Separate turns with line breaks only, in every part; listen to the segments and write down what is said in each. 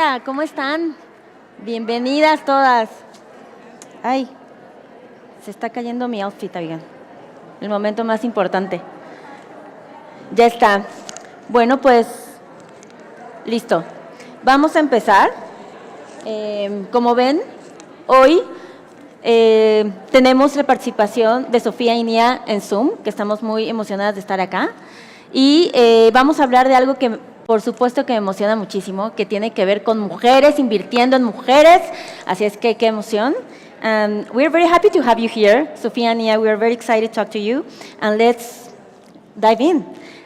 Hola, ¿cómo están? Bienvenidas todas. Ay, se está cayendo mi outfit, oigan. El momento más importante. Ya está. Bueno, pues, listo. Vamos a empezar. Como ven, hoy tenemos la participación de Sophia y Nia en Zoom, que estamos muy emocionadas de estar acá. Y vamos a hablar de algo que, por supuesto, que me emociona muchísimo, que tiene que ver con mujeres, invirtiendo en mujeres. Así es que, qué emoción. We're very happy to have you here, Sophia and Nia. We are very excited to talk to you. And let's dive in.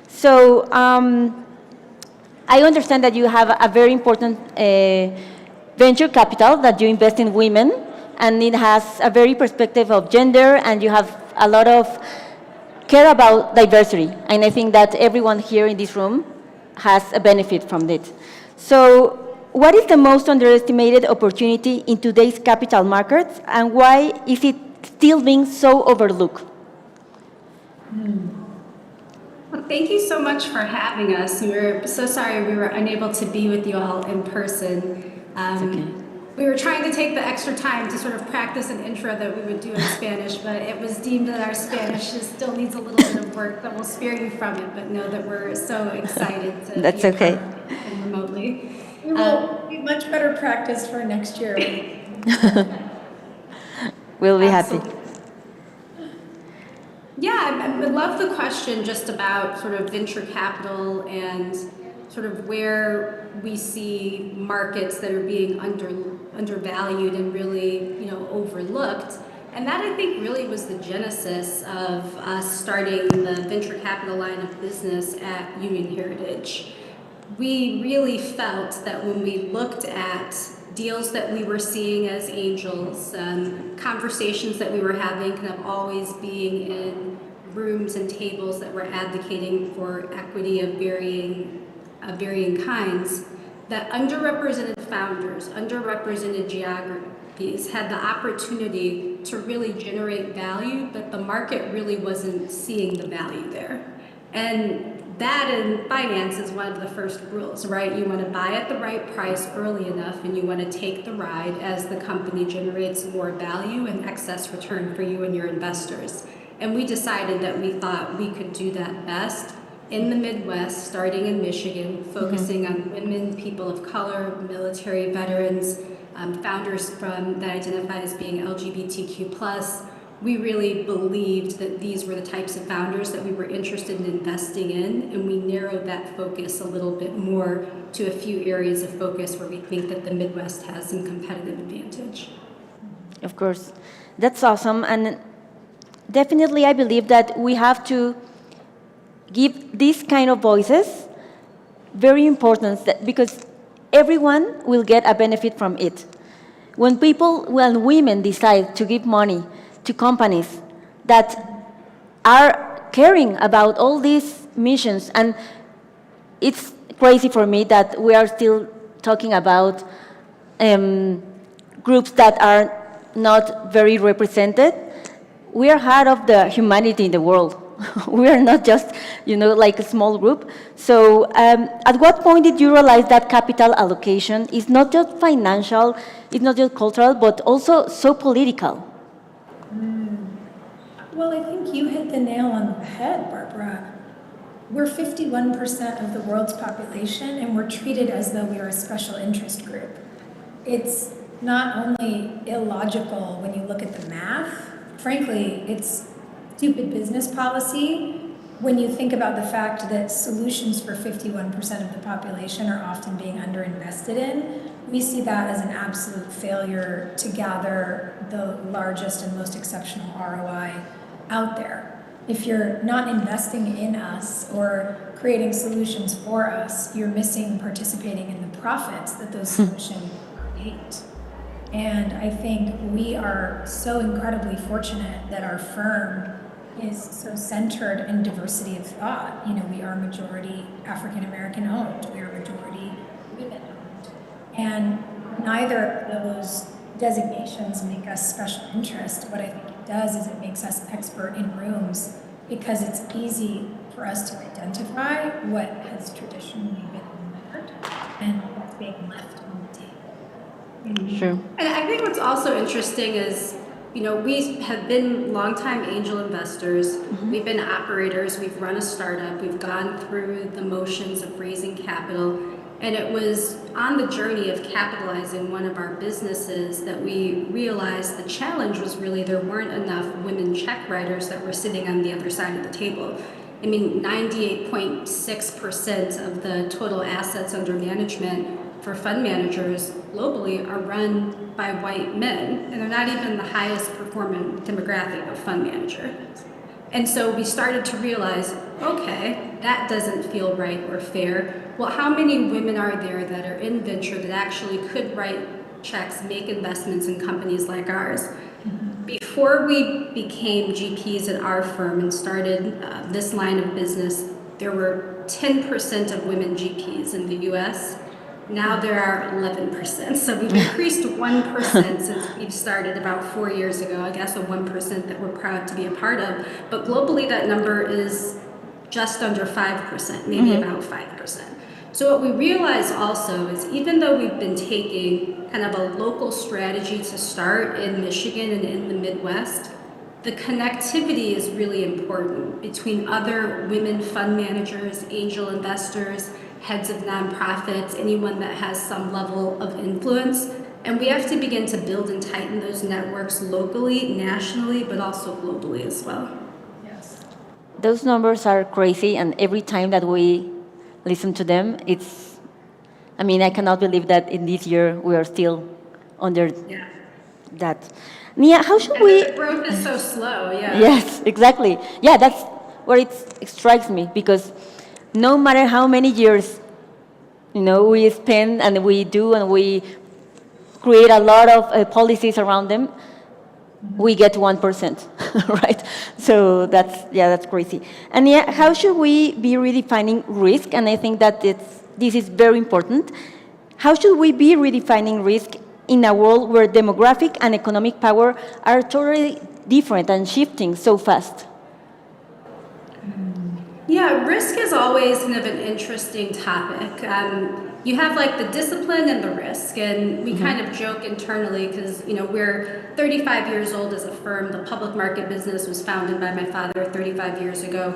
So, I understand that you have a very important venture capital that you invest in women, and it has a very perspective of gender, and you have a lot of care about diversity. And I think that everyone here in this room has a benefit from it. So, what is the most underestimated opportunity in today's capital markets, and why is it still being so overlooked?
Well, thank you so much for having us. We're so sorry we were unable to be with you all in person.
Okay.
We were trying to take the extra time to sort of practice an intro that we would do in Spanish, but it was deemed that our Spanish still needs a little bit of work, but we'll spare you from it, but know that we're so excited to
That's
be
okay.
and remotely.
We will be much better practice for next year.
We'll be happy.
Absolutely. Yeah, I love the question just about sort of venture capital and sort of where we see markets that are being undervalued and really, overlooked. And that, I think, really was the genesis of us starting the venture capital line of business at Union Heritage. We really felt that when we looked at deals that we were seeing as angels, conversations that we were having, kind of always being in rooms and tables that were advocating for equity of varying kinds, that underrepresented founders, underrepresented geographies had the opportunity to really generate value, but the market really wasn't seeing the value there. And that in finance is one of the first rules, right? You want to buy at the right price early enough, and you want to take the ride as the company generates more value and excess return for you and your investors. And we decided that we thought we could do that best in the Midwest, starting in Michigan, focusing on women, people of color, military veterans, founders that identify as being LGBTQ+. We really believed that these were the types of founders that we were interested in investing in, and we narrowed that focus a little bit more to a few areas of focus where we think that the Midwest has some competitive advantage.
Of course. That's awesome. And definitely I believe that we have to give these kind of voices very important because everyone will get a benefit from it. When women decide to give money to companies that are caring about all these missions, and it's crazy for me that we are still talking about groups that are not very represented. We are heart of the humanity in the world. We are not just, like a small group. So at what point did you realize that capital allocation is not just financial, it's not just cultural, but also so political?
Well, I think you hit the nail on the head, Barbara. We're 51% of the world's population, and we're treated as though we are a special interest group. It's not only illogical when you look at the math, frankly, it's stupid business policy when you think about the fact that solutions for 51% of the population are often being underinvested in. We see that as an absolute failure to gather the largest and most exceptional ROI out there. If you're not investing in us or creating solutions for us, you're missing participating in the profits that those solutions create. And I think we are so incredibly fortunate that our firm is so centered in diversity of thought. We are majority African American owned, we are majority women owned. And neither of those designations make us special interest. What I think it does is it makes us expert in rooms because it's easy for us to identify what has traditionally been ignored and what's being left on the table.
Sure.
And I think what's also interesting is, we have been longtime angel investors. We've been operators. We've run a startup. We've gone through the motions of raising capital. And it was on the journey of capitalizing one of our businesses that we realized the challenge was really there weren't enough women check writers that were sitting on the other side of the table. I mean, 98.6% of the total assets under management for fund managers globally are run by white men, and they're not even the highest performing demographic of fund manager. And so we started to realize, okay, that doesn't feel right or fair. Well, how many women are there that are in venture that actually could write checks, make investments in companies like ours? Before we became GPs at our firm and started this line of business, there were 10% of women GPs in the US. Now there are 11%. So we've increased 1% since we've started about 4 years ago. I guess a 1% that we're proud to be a part of. But globally, that number is just under 5%, maybe about 5%. So what we realize also is even though we've been taking kind of a local strategy to start in Michigan and in the Midwest, the connectivity is really important between other women fund managers, angel investors, heads of nonprofits, anyone that has some level of influence. And we have to begin to build and tighten those networks locally, nationally, but also globally as well.
Yes.
Those numbers are crazy, and every time that we listen to them, I cannot believe that in this year we are still under that. Nia, how should we...
The growth is so slow, yeah.
Yes, exactly. Yeah, that's where it strikes me, because no matter how many years, we spend and we do and we create a lot of policies around them, we get 1%, right? So that's crazy. And yeah, how should we be redefining risk? And I think that this is very important. How should we be redefining risk in a world where demographic and economic power are totally different and shifting so fast?
Yeah, risk is always kind of an interesting topic. You have like the discipline and the risk, and we kind of joke internally because we're 35 years old as a firm. The public market business was founded by my father 35 years ago.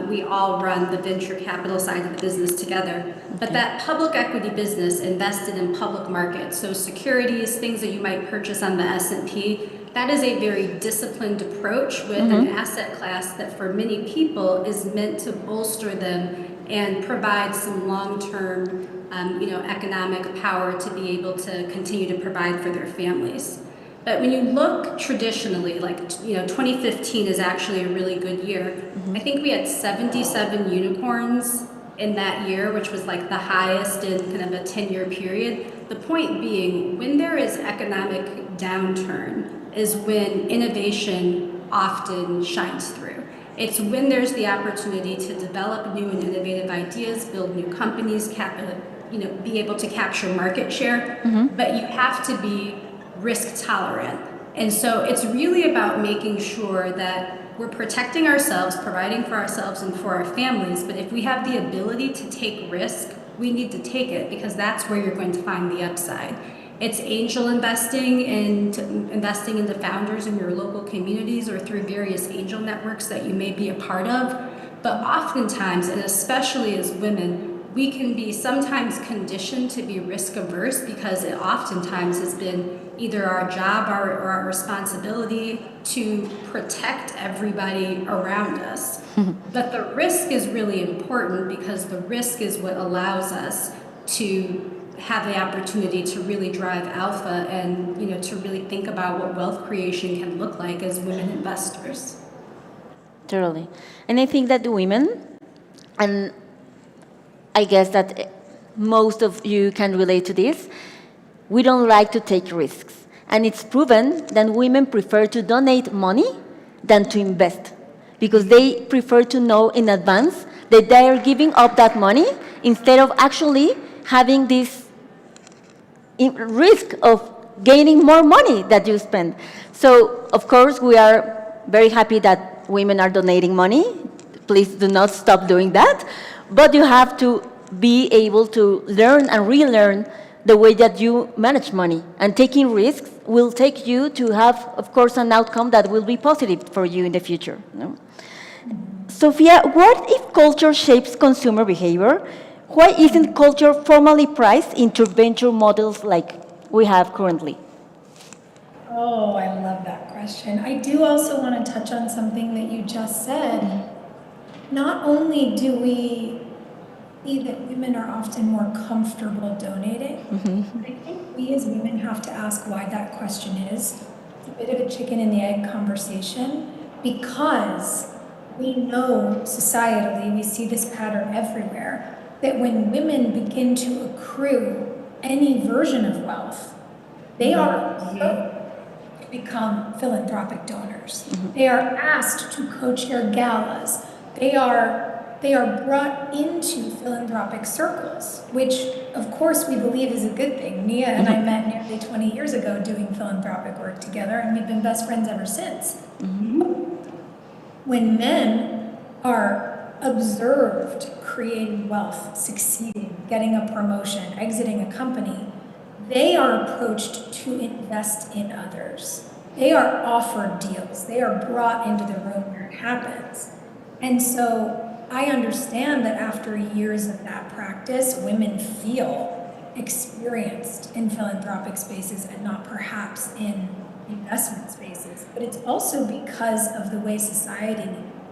We all run the venture capital side of the business together. But that public equity business invested in public markets, so securities, things that you might purchase on the S&P. That is a very disciplined approach with an asset class that for many people is meant to bolster them and provide some long-term economic power to be able to continue to provide for their families. But when you look traditionally, 2015 is actually a really good year. I think we had 77 unicorns in that year, which was like the highest in kind of a 10-year period. The point being, when there is economic downturn is when innovation often shines through. It's when there's the opportunity to develop new and innovative ideas, build new companies, be able to capture market share, but you have to be risk tolerant. And so it's really about making sure that we're protecting ourselves, providing for ourselves and for our families, but if we have the ability to take risk, we need to take it because that's where you're going to find the upside. It's angel investing and investing in the founders in your local communities or through various angel networks that you may be a part of. But oftentimes, and especially as women, we can be sometimes conditioned to be risk averse because it oftentimes has been either our job or our responsibility to protect everybody around us. But the risk is really important because the risk is what allows us to have the opportunity to really drive alpha and to really think about what wealth creation can look like as women investors.
Totally. And I think that the women, and I guess that most of you can relate to this, we don't like to take risks. And it's proven that women prefer to donate money than to invest because they prefer to know in advance that they are giving up that money instead of actually having this risk of gaining more money that you spend. So, of course, we are very happy that women are donating money. Please do not stop doing that. But you have to be able to learn and relearn the way that you manage money. And taking risks will take you to have, of course, an outcome that will be positive for you in the future. No? Sophia, what if culture shapes consumer behavior? Why isn't culture formally priced into venture models like we have currently?
Oh, I love that question. I do also want to touch on something that you just said. Not only do we see that women are often more comfortable donating, I think we as women have to ask why that question is. It's a bit of a chicken and the egg conversation, because we know societally, we see this pattern everywhere, that when women begin to accrue any version of wealth, they are to become philanthropic donors. They are asked to co-chair galas. They are brought into philanthropic circles, which of course we believe is a good thing. Nia and I met nearly 20 years ago doing philanthropic work together, and we've been best friends ever since. When men are observed creating wealth, succeeding, getting a promotion, exiting a company, they are approached to invest in others. They are offered deals. They are brought into the room where it happens. And so I understand that after years of that practice, women feel experienced in philanthropic spaces and not perhaps in investment spaces. But it's also because of the way society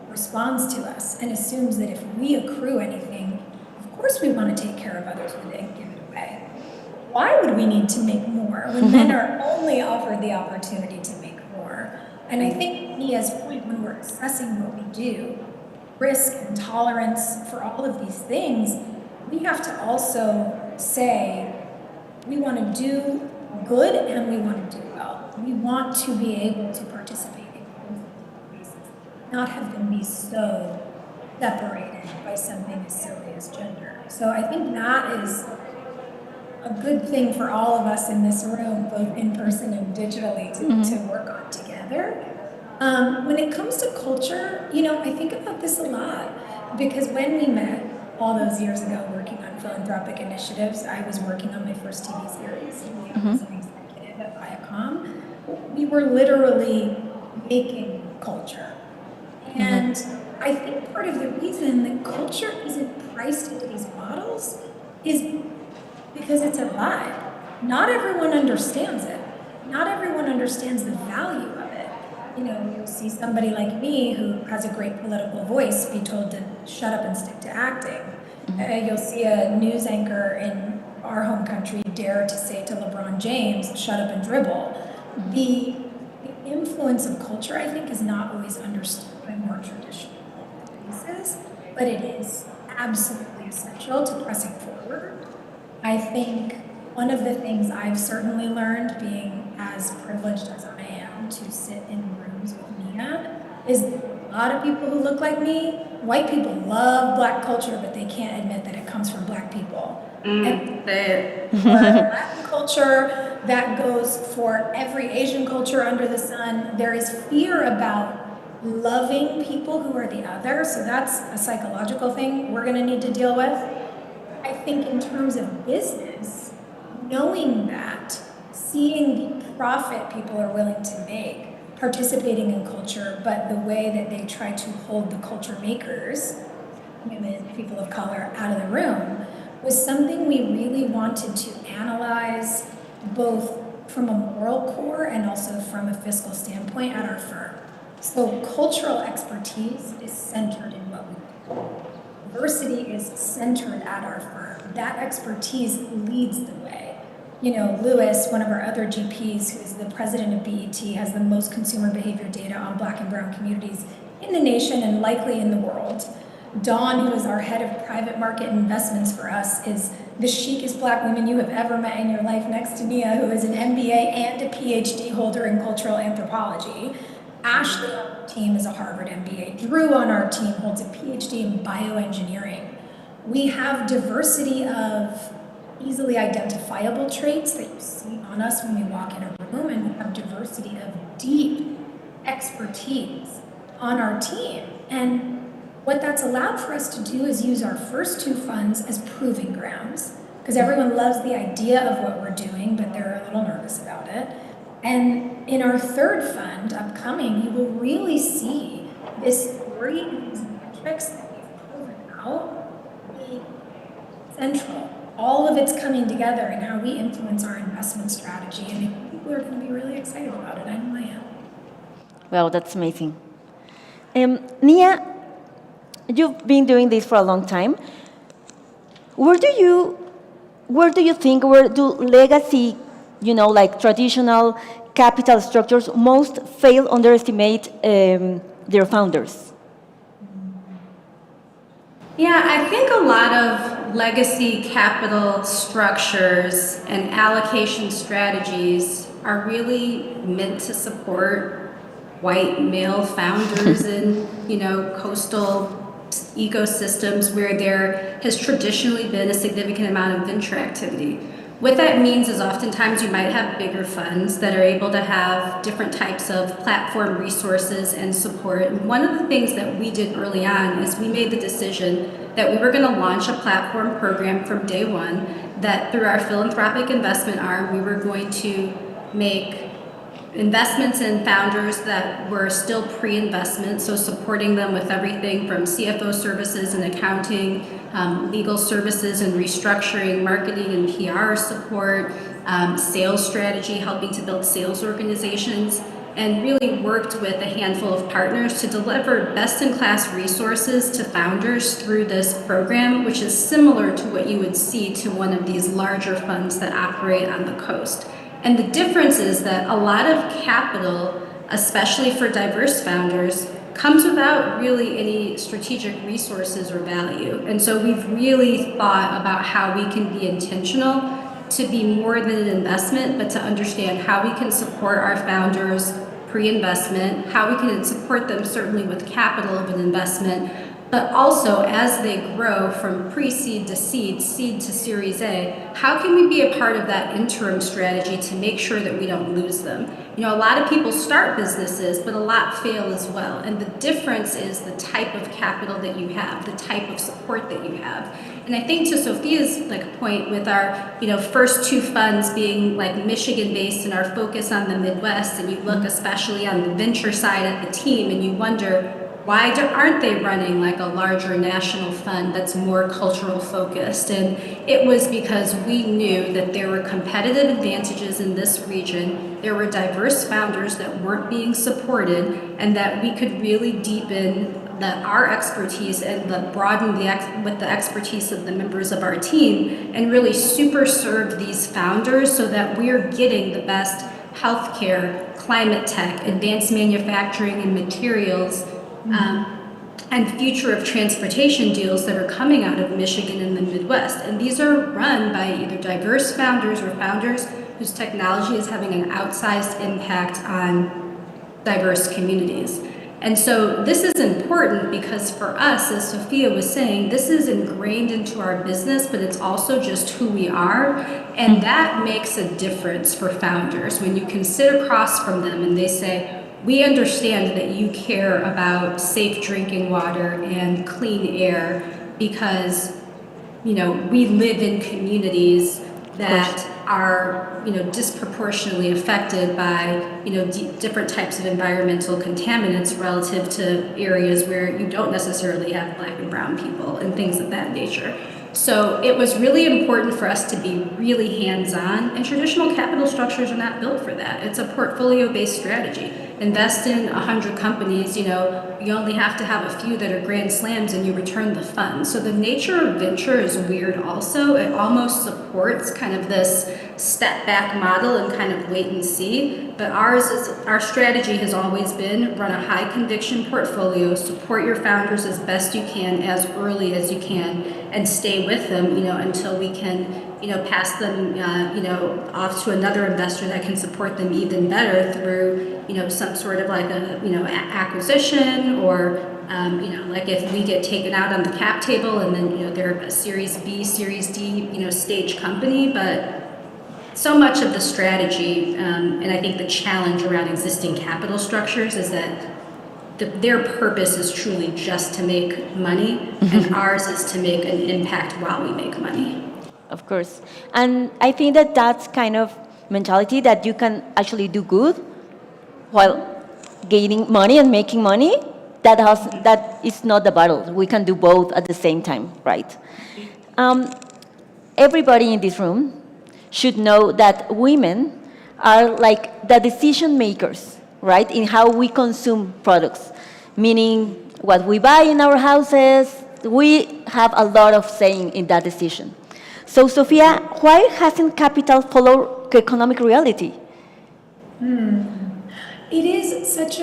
responds to us and assumes that if we accrue anything, of course we want to take care of others when they give it away. Why would we need to make more when men are only offered the opportunity to make more? And I think Nia's point, when we're assessing what we do, risk and tolerance for all of these things, we have to also say we want to do good and we want to do well. We want to be able to participate in both places, not have them be so separated by something as silly as gender. So I think that is a good thing for all of us in this room, both in person and digitally, to work on together. When it comes to culture, I think about this a lot, because when we met all those years ago working on philanthropic initiatives, I was working on my first TV series, and I was an executive at Viacom. We were literally making culture. And I think part of the reason that culture isn't priced into these models is because it's a vibe. Not everyone understands it. Not everyone understands the value of it. You'll see somebody like me who has a great political voice be told to shut up and stick to acting. You'll see a news anchor in our home country dare to say to LeBron James, shut up and dribble. The influence of culture, I think, is not always understood by more traditional places, but it is absolutely essential to pressing forward. I think one of the things I've certainly learned, being as privileged as I am to sit in rooms with Nia, is a lot of people who look like me, white people love Black culture, but they can't admit that it comes from Black people. And for Latin culture, that goes for every Asian culture under the sun. There is fear about loving people who are the other, so that's a psychological thing we're going to need to deal with. I think in terms of business, knowing that, seeing the profit people are willing to make, participating in culture, but the way that they try to hold the culture makers, women, people of color, out of the room, was something we really wanted to analyze both from a moral core and also from a fiscal standpoint at our firm. So cultural expertise is centered in what we do. Diversity is centered at our firm. That expertise leads the way. Lewis, one of our other GPs, who is the president of BET, has the most consumer behavior data on Black and brown communities in the nation and likely in the world. Dawn, who is our head of private market investments for us, is the chicest Black woman you have ever met in your life, next to Nia, who is an MBA and a PhD holder in cultural anthropology. Ashley on our team is a Harvard MBA. Drew on our team holds a PhD in bioengineering. We have diversity of easily identifiable traits that you see on us when we walk in a room, and we have diversity of deep expertise on our team. And What that's allowed for us to do is use our first two funds as proving grounds, because everyone loves the idea of what we're doing, but they're a little nervous about it. And in our third fund, upcoming, you will really see this three of these metrics that we've proven out be central. All of it's coming together in how we influence our investment strategy, and I think people are going to be really excited about it. I know I am.
Well, that's amazing. Nia, you've been doing this for a long time. Where do you think, where do legacy, like traditional capital structures most fail, underestimate their founders?
Yeah, I think a lot of legacy capital structures and allocation strategies are really meant to support white male founders in, coastal ecosystems where there has traditionally been a significant amount of venture activity. What that means is oftentimes you might have bigger funds that are able to have different types of platform resources and support. And one of the things that we did early on is we made the decision that we were going to launch a platform program from day one, that through our philanthropic investment arm, we were going to make investments in founders that were still pre-investment, so supporting them with everything from CFO services and accounting, legal services and restructuring, marketing and PR support, sales strategy, helping to build sales organizations, and really worked with a handful of partners to deliver best-in-class resources to founders through this program, which is similar to what you would see to one of these larger funds that operate on the coast. And the difference is that a lot of capital, especially for diverse founders, comes without really any strategic resources or value. And so we've really thought about how we can be intentional to be more than an investment, but to understand how we can support our founders pre-investment, how we can support them certainly with capital of an investment, but also as they grow from pre-seed to seed, seed to Series A, how can we be a part of that interim strategy to make sure that we don't lose them? A lot of people start businesses, but a lot fail as well. And the difference is the type of capital that you have, the type of support that you have. And I think to Sophia's point with our first two funds being Michigan-based and our focus on the Midwest, and you look especially on the venture side of the team and you wonder, why aren't they running a larger national fund that's more cultural focused? And it was because we knew that there were competitive advantages in this region. There were diverse founders that weren't being supported, and that we could really deepen our expertise and broaden with the expertise of the members of our team, and really super serve these founders so that we're getting the best healthcare, climate tech, advanced manufacturing and materials, and future of transportation deals that are coming out of Michigan and the Midwest. And these are run by either diverse founders or founders whose technology is having an outsized impact on diverse communities. And so this is important because for us, as Sophia was saying, this is ingrained into our business, but it's also just who we are. And that makes a difference for founders. When you can sit across from them and they say, we understand that you care about safe drinking water and clean air because, we live in communities that are, disproportionately affected by, different types of environmental contaminants relative to areas where you don't necessarily have Black and brown people and things of that nature. So it was really important for us to be really hands-on, and traditional capital structures are not built for that. It's a portfolio-based strategy. Invest in 100 companies, you only have to have a few that are grand slams and you return the funds. So the nature of venture is weird also. It almost supports kind of this step back model and kind of wait and see. But our strategy has always been run a high conviction portfolio, support your founders as best you can, as early as you can, and stay with them, until we can, pass them, off to another investor that can support them even better through, some sort of acquisition, or, if we get taken out on the cap table and then, they're a Series B, Series D, stage company. But so much of the strategy, and I think the challenge around existing capital structures is that their purpose is truly just to make money, and ours is to make an impact while we make money.
Of course. And I think that that's kind of mentality that you can actually do good while gaining money and making money. That is not the battle. We can do both at the same time, right? Everybody in this room should know that women are like the decision makers, right, in how we consume products, meaning what we buy in our houses. We have a lot of saying in that decision. So, Sophia, why hasn't capital followed economic reality?
It is such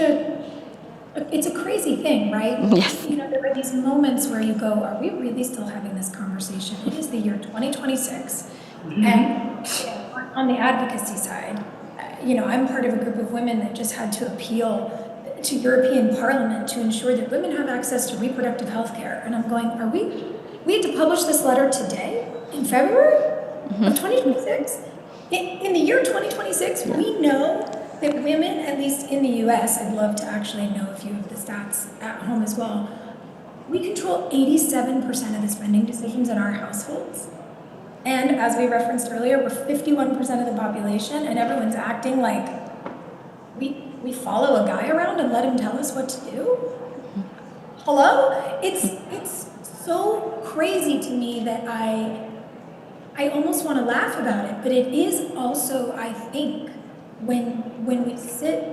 it's a crazy thing, right?
Yes.
You know, there are these moments where you go, are we really still having this conversation? It is the year 2026. And on the advocacy side, you know, I'm part of a group of women that just had to appeal to European Parliament to ensure that women have access to reproductive health care. And I'm going, we had to publish this letter today, in February of 2026? In the year 2026, we know that women, at least in the US, I'd love to actually know a few of the stats at home as well, we control 87% of the spending decisions in our households. And as we referenced earlier, we're 51% of the population, and everyone's acting like we follow a guy around and let him tell us what to do? Hello? It's so crazy to me that I almost want to laugh about it, but it is also, I think, when we sit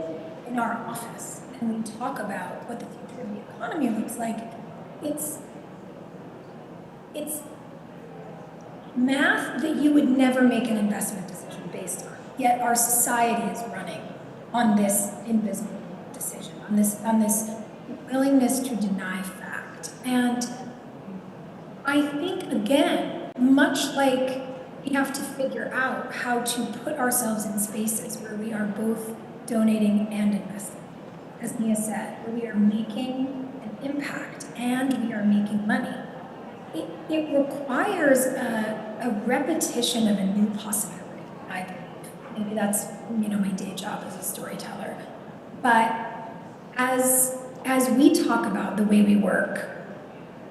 in our office and we talk about what the future of the economy looks like, it's math that you would never make an investment decision based on. Yet our society is running on this invisible decision, on this willingness to deny fact. And I think, again, much like we have to figure out how to put ourselves in spaces where we are both donating and investing, as Nia said, where we are making an impact and we are making money. It requires a repetition of a new possibility, I believe. Maybe that's, my day job as a storyteller. But as we talk about the way we work,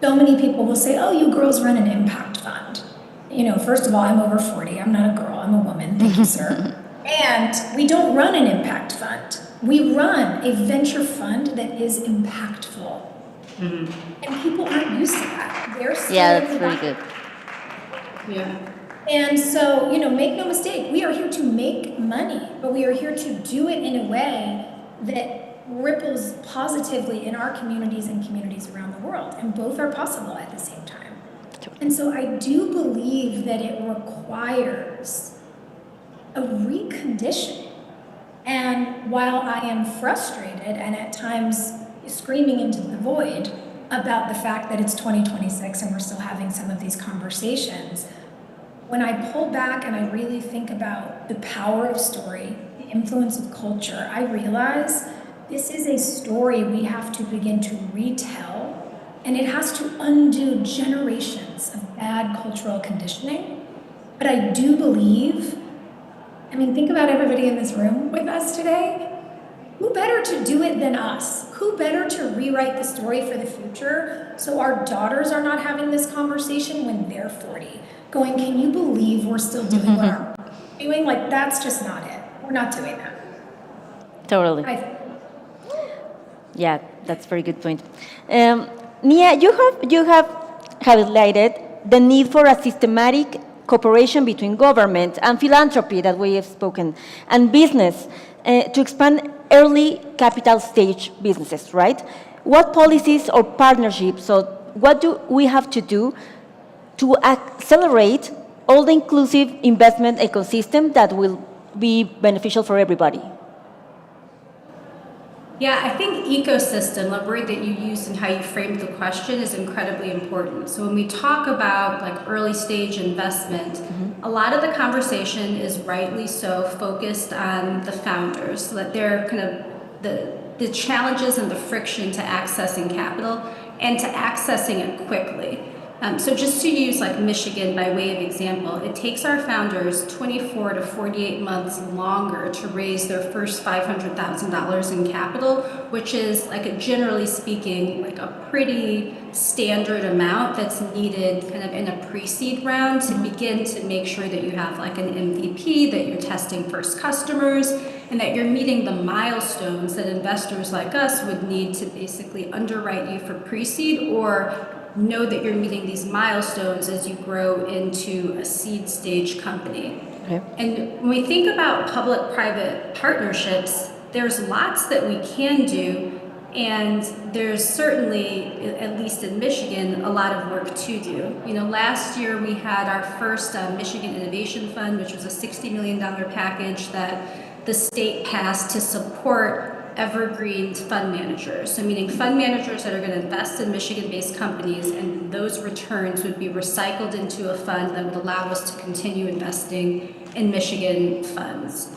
so many people will say, oh, you girls run an impact fund. First of all, I'm over 40. I'm not a girl. I'm a woman. Thank you, sir. And we don't run an impact fund. We run a venture fund that is impactful. Mm-hmm. And people aren't used to that. They're still
that's really good.
Yeah.
And so, make no mistake, we are here to make money, but we are here to do it in a way that ripples positively in our communities and communities around the world. And both are possible at the same time. And so I do believe that it requires a reconditioning. And while I am frustrated and at times screaming into the void about the fact that it's 2026 and we're still having some of these conversations, when I pull back and I really think about the power of story, the influence of culture, I realize this is a story we have to begin to retell, and it has to undo generations of bad cultural conditioning. But I do believe, think about everybody in this room with us today. Who better to do it than us? Who better to rewrite the story for the future so our daughters are not having this conversation when they're 40? Going, can you believe we're still doing what we're doing? That's just not it. We're not doing that.
Totally. Yeah, that's a very good point. Nia, you have highlighted the need for a systematic cooperation between government and philanthropy that we have spoken, and business to expand early capital stage businesses, right? What policies or partnerships, so what do we have to do to accelerate all the inclusive investment ecosystem that will be beneficial for everybody?
Yeah, I think ecosystem, the word that you used and how you framed the question, is incredibly important. So when we talk about early stage investment, a lot of the conversation is rightly so focused on the founders, so that they're kind of the challenges and the friction to accessing capital and to accessing it quickly. So just to use like Michigan by way of example, it takes our founders 24 to 48 months longer to raise their first $500,000 in capital, which is like generally speaking, like a pretty standard amount that's needed kind of in a pre-seed round to begin to make sure that you have like an MVP, that you're testing first customers, and that you're meeting the milestones that investors like us would need to basically underwrite you for pre-seed or know that you're meeting these milestones as you grow into a seed stage company.
Okay.
And when we think about public-private partnerships, there's lots that we can do, and there's certainly, at least in Michigan, a lot of work to do. You know, last year we had our first Michigan Innovation Fund, which was a $60 million package that the state passed to support evergreen fund managers. So meaning fund managers that are going to invest in Michigan-based companies, and those returns would be recycled into a fund that would allow us to continue investing in Michigan funds.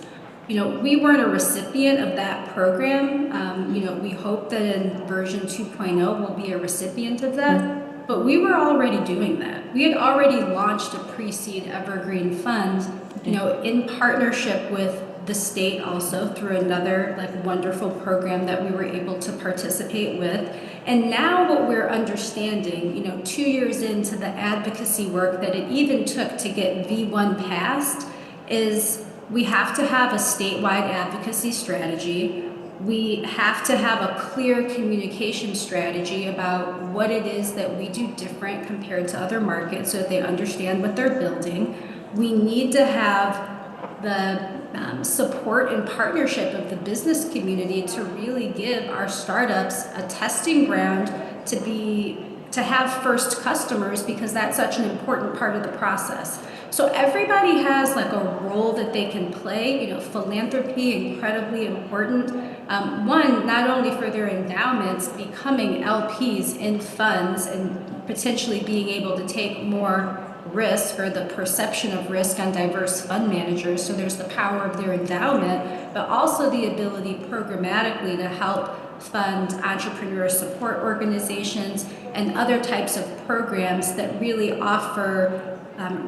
You know, we weren't a recipient of that program. You know, we hope that in version 2.0 we'll be a recipient of that, but we were already doing that. We had already launched a pre-seed evergreen fund, you know, in partnership with the state also through another like wonderful program that we were able to participate with. And now what we're understanding, you know, 2 years into the advocacy work that it even took to get V1 passed, is we have to have a statewide advocacy strategy. We have to have a clear communication strategy about what it is that we do different compared to other markets so that they understand what they're building. We need to have the support and partnership of the business community to really give our startups a testing ground to have first customers, because that's such an important part of the process. So everybody has like a role that they can play. You know, philanthropy, incredibly important. One, not only for their endowments, becoming LPs in funds and potentially being able to take more risk or the perception of risk on diverse fund managers, so there's the power of their endowment, but also the ability programmatically to help fund entrepreneur support organizations and other types of programs that really offer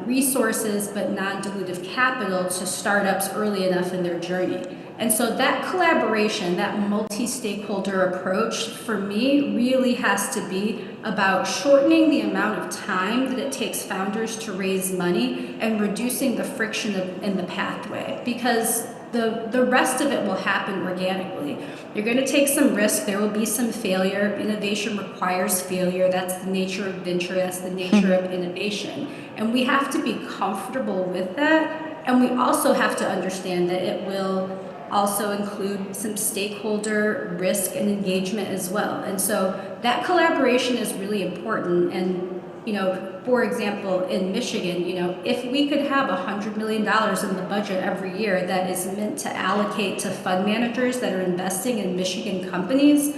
resources but non-dilutive capital to startups early enough in their journey. And so that collaboration, that multi-stakeholder approach, for me, really has to be about shortening the amount of time that it takes founders to raise money and reducing the friction in the pathway, because the rest of it will happen organically. You're going to take some risk. There will be some failure. Innovation requires failure. That's the nature of venture. That's the nature of innovation. And we have to be comfortable with that. And we also have to understand that it will also include some stakeholder risk and engagement as well. And so that collaboration is really important. And, you know, for example, in Michigan, you know, if we could have $100 million in the budget every year that is meant to allocate to fund managers that are investing in Michigan companies,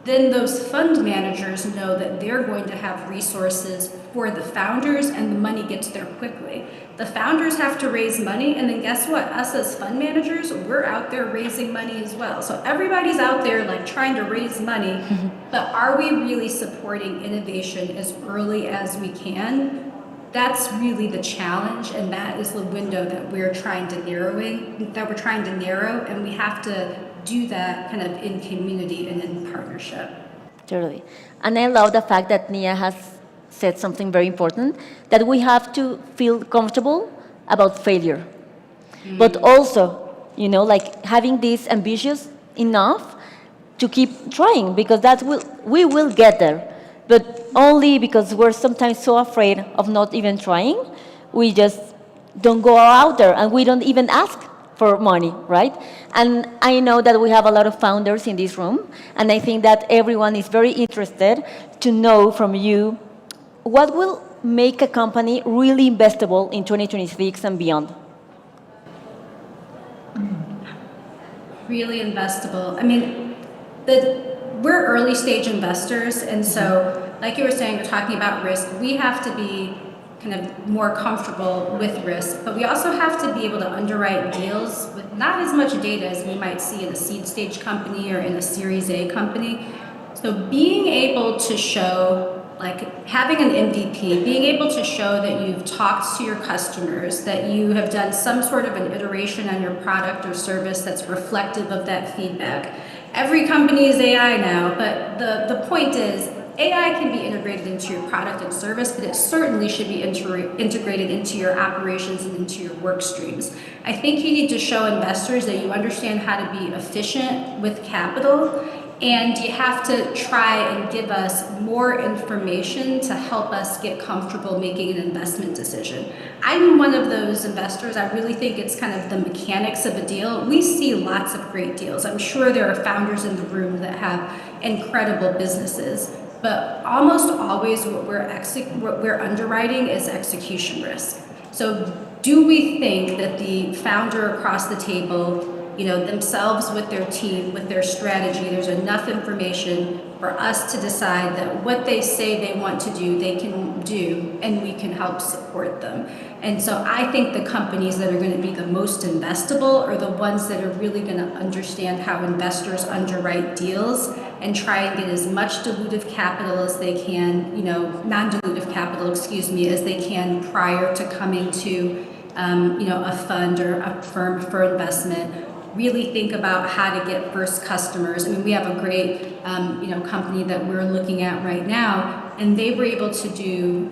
then those fund managers know that they're going to have resources for the founders, and the money gets there quickly. The founders have to raise money, and then guess what? Us as fund managers, we're out there raising money as well. So everybody's out there like trying to raise money, but are we really supporting innovation as early as we can? That's really the challenge, and that is the window that we're trying to narrow, and we have to do that kind of in community and in partnership.
Totally. And I love the fact that Nia has said something very important, that we have to feel comfortable about failure. But also, you know, like having this ambitious enough to keep trying, because we will get there. But only because we're sometimes so afraid of not even trying, we just don't go out there and we don't even ask for money, right? And I know that we have a lot of founders in this room, and I think that everyone is very interested to know from you what will make a company really investable in 2026 and beyond.
Really investable. I mean, we're early stage investors, and so like you were saying, we're talking about risk. We have to be kind of more comfortable with risk, but we also have to be able to underwrite deals with not as much data as we might see in a seed stage company or in a Series A company. So being able to show like having an MVP, being able to show that you've talked to your customers, that you have done some sort of an iteration on your product or service that's reflective of that feedback. Every company is AI now, but the point is, AI can be integrated into your product and service, but it certainly should be integrated into your operations and into your work streams. I think you need to show investors that you understand how to be efficient with capital, and you have to try and give us more information to help us get comfortable making an investment decision. I'm one of those investors. I really think it's kind of the mechanics of a deal. We see lots of great deals. I'm sure there are founders in the room that have incredible businesses. But almost always what we're underwriting is execution risk. So do we think that the founder across the table, themselves with their team, with their strategy, there's enough information for us to decide that what they say they want to do, they can do, and we can help support them. And so I think the companies that are going to be the most investable are the ones that are really going to understand how investors underwrite deals and try and get as much dilutive capital as they can, non-dilutive capital, as they can prior to coming to, a fund or a firm for investment. Really think about how to get first customers. I mean, we have a great, company that we're looking at right now, and they were able to do,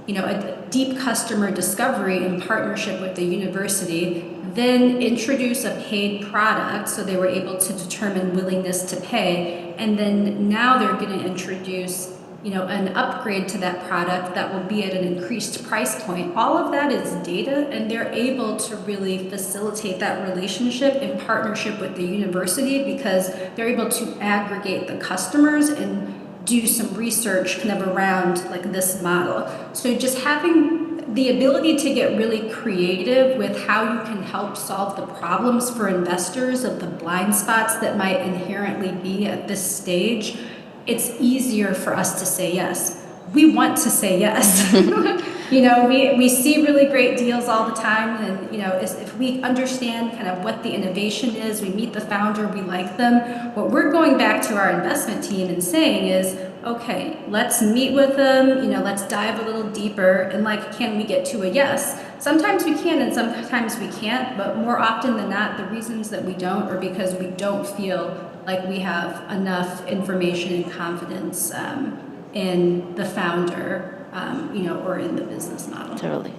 a deep customer discovery in partnership with the university, then introduce a paid product, so they were able to determine willingness to pay, and then now they're going to introduce an upgrade to that product that will be at an increased price point. All of that is data, and they're able to really facilitate that relationship in partnership with the university because they're able to aggregate the customers and do some research kind of around like this model. So just having the ability to get really creative with how you can help solve the problems for investors of the blind spots that might inherently be at this stage, it's easier for us to say yes. We want to say yes. We see really great deals all the time, and if we understand kind of what the innovation is, we meet the founder, we like them. What we're going back to our investment team and saying is, okay, let's meet with them, let's dive a little deeper, and can we get to a yes? Sometimes we can and sometimes we can't, but more often than not, the reasons that we don't are because we don't feel like we have enough information and confidence in the founder, or in the business model.
Totally.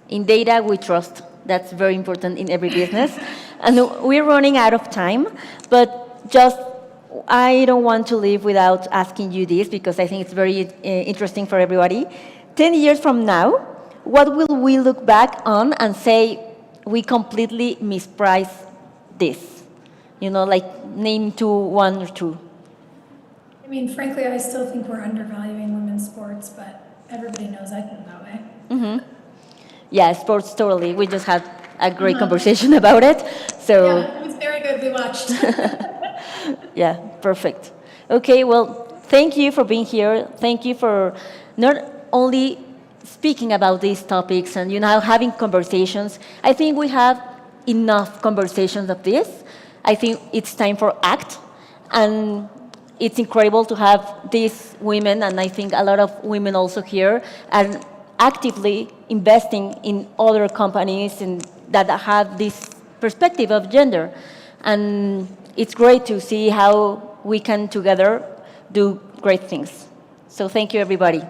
In data, we trust. That's very important in every business. And we're running out of time, but I don't want to leave without asking you this because I think it's very interesting for everybody. 10 years from now, what will we look back on and say we completely mispriced this? Name one or two.
I mean, frankly, I still think we're undervaluing women's sports, but everybody knows I think that way.
Mm-hmm. Yeah, sports, totally. We just had a great conversation about it. So
yeah, it was very good. We watched.
Yeah, perfect. Okay, well, thank you for being here. Thank you for not only speaking about these topics and having conversations. I think we have enough conversations of this. I think it's time for ACT, and it's incredible to have these women, and I think a lot of women also here, and actively investing in other companies and that have this perspective of gender. And it's great to see how we can together do great things. So thank you, everybody.